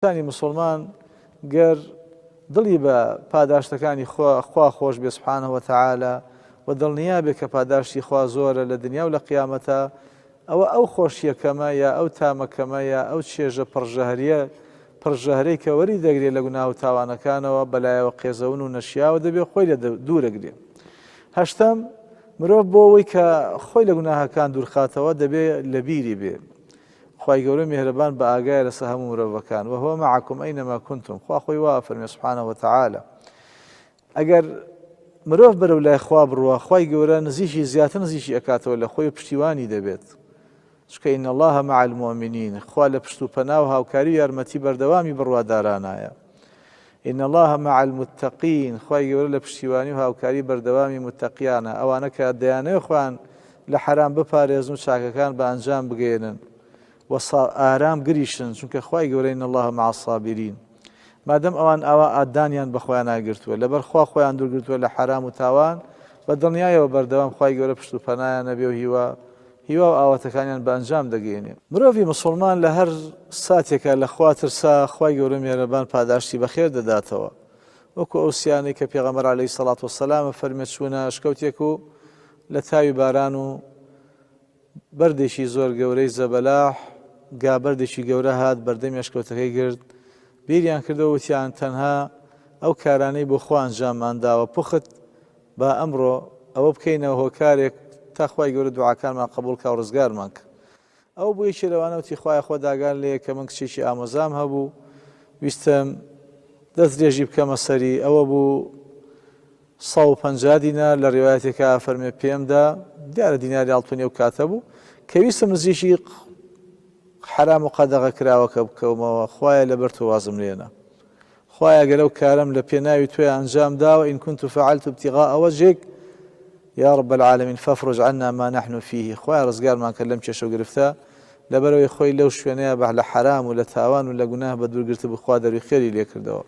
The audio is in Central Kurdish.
ثاني مسلمان گەر دڵی بە پاداشتەکانی خوا خۆش بێ سوبحانەهو وتەعالە و دڵنیا بێ کە پاداشتی خوا زۆرە لە دنیا و لە قیامەتە، ئەوە ئەو خۆشیە کەمە یا ئەو تامە کەمە یا ئەو چێژە پڕژەهرەی کە وەری دەگرێت لە گوناه و تاوانەکانەوە بەلایەوە قێزەون و نەشیاوە دەبێت خۆی لە دوورەگرێت. هەشتەم، مرۆڤ بۆ ئەوەی کە خۆی لە گوناهەکان دوورخاتەوە دەبێت لە بیری بێ خوای گەورە میهرەبان بە ئاگایە لەسەر هەموو مرۆڤەکان وهو معکم ئەینەما کونتم. خوا خۆی وا فەرمێ سوبحانەهو وتەعالە ئەگەر مرۆڤ بەرەو لای خوا بڕوە خوای گەورە نزیکی زیاتر نزیکی ئەکاتەوە لە خۆی پشتیوانی دەبێت، چونکە ئین الله مع المؤمنین، خوا لە پشت و پەنا و هاوکاری و یارمەتی بەردەوامی بڕوادارانایە. ئین الله مع المتقین، خوای گەورە لە پشتیوانی و هاوکاری بەردەوامی متەقیانە، ئەوانە کە دەیانەوێت خۆیان لە حرام بپارێزن و چاکەکان بە ئەنجام بگێنن و ئارام گریشن، چونکە خوای گەورە ئین الله مع الصابرین. مادەم ئەوان ئاوا ئادانیان بە خۆیان ناگرتووە لەبەر خوا خۆیان دوورگرتووە لە حرام و تاوان، بە دڵنیایەوە بەردەوام خوای گەورە پشت و پەنایان نەبێ و هیوا و ئاواتەکانیان بە ئەنجام دەگەێنێ. مرۆڤی مسلمان لە هەر ساتێکە لە خوا ترسا خوای گەورە میهرەبان پاداشتی بەخێر دەداتەوە، وەکو ئەو سیانەی کە پێغەمبەر عەلەیهی سەڵات وەسەلام فەرمێت چوونە شکەوتێک و لە تاوی باران و بەردێکی زۆر گەورەی زەبەلاح گابەردێکی گەورە هات بەردەمی ئەشکەوتەکەی گرت، بیریان کردەوە وتیان تەنها ئەو کارانەی بۆ خوا ئەنجاممان داوە پوخت با ئەمڕۆ ئەوە بکەینەوە هۆکارێک تا خوای گەورە دوعاکانمان قبوڵ کا و ڕزگارمان کە. ئەو بوو یەکێ لەوانە وتی خوایە خۆ داگان لێ کە من کچێکی ئامۆزام هەبوو ویستم دەست درێژی بکەمە سەری، ئەوە بوو 150 دینار لە ڕێوایەتێکە فەرمێ پێمدا، دیارە دیناری ئاڵتونی ئەو کاتە بوو کە ویستم نزیکی حرام و قەدەغە کراوەکە بکەومەوە، خوایە لەبەر تۆ وازم لێنە، خوایە گەر ئەو کارم لە پێناوی تۆی ئەنجام داوە ئین كنت فعلت ابتغاء وجهك یا رب العالمین فافرج عنا ما نحن فيه. خوایە ڕزگارمان کە لەم کێشە و گرفتە لەبەرەوەی خۆی لەو شوێنەیە بە لە حرام و لە تاوان و لە گوناه بە دوورگرتە بخوا دەروی خێری لێ کردەوە.